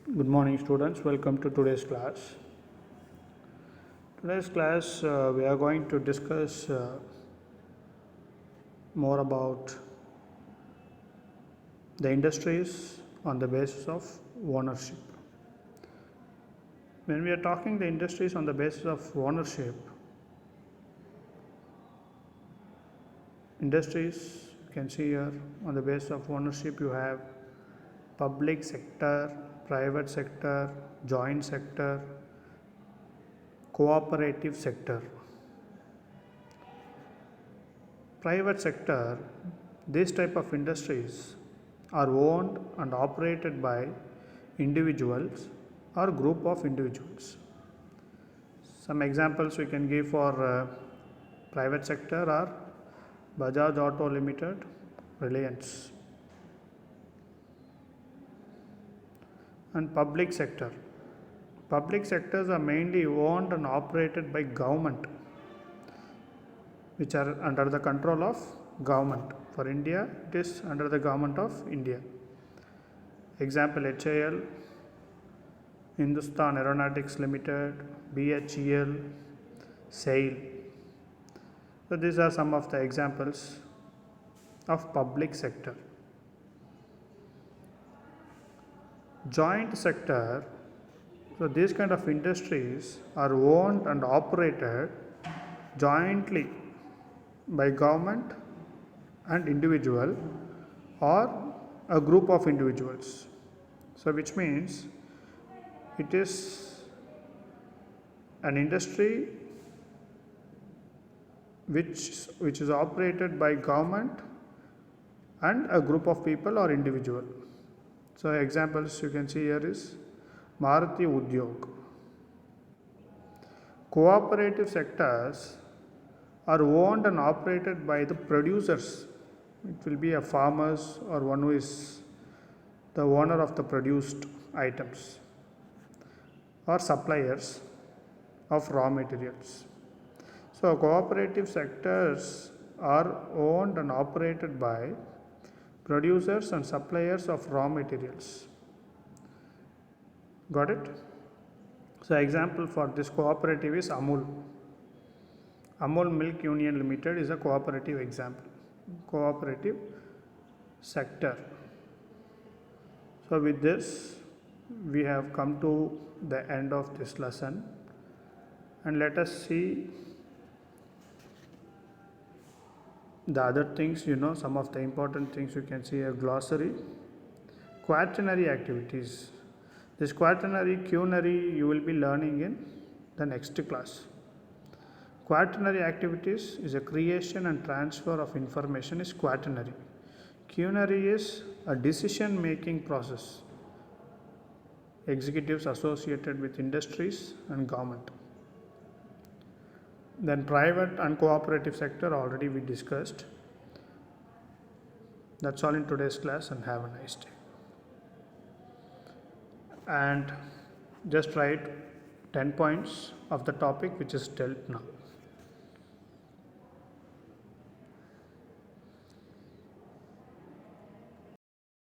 Good morning, students. Welcome to today's class. Today's class, we are going to discuss more about the industries on the basis of ownership. When we are talking the industries on the basis of ownership, industries you can see here on the basis of ownership you have public sector, private sector, joint sector, cooperative sector. Private sector, these type of industries are owned and operated by individuals or group of individuals. Some examples we can give for private sector are Bajaj Auto Limited, Reliance. And public sector. Public sectors are mainly owned and operated by government, which are under the control of government. For India, it is under the government of India. Example HAL, Hindustan Aeronautics Limited, BHEL, SAIL. So these are some of the examples of public sector. Joint sector, so these kind of industries are owned and operated jointly by government and individual or a group of individuals. So which means it is an industry which is operated by government and a group of people or individual. So examples you can see here is Maruti Udyog. Cooperative sectors are owned and operated by the producers. It will be a farmers or one who is the owner of the produced items or suppliers of raw materials. So cooperative sectors are owned and operated by producers and suppliers of raw materials. Got it? So example for this cooperative is Amul. Amul Milk Union Limited is a cooperative example, cooperative sector. So with this, we have come to the end of this lesson, and let us see the other things, some of the important things you can see a glossary. Quaternary activities. This quaternary, quinary you will be learning in the next class. Quaternary activities is a creation and transfer of information is quaternary. Quinary is a decision making process. Executives associated with industries and government. Then private and cooperative sector already we discussed. That's all in today's class, and have a nice day. And just write 10 points of the topic which is dealt now.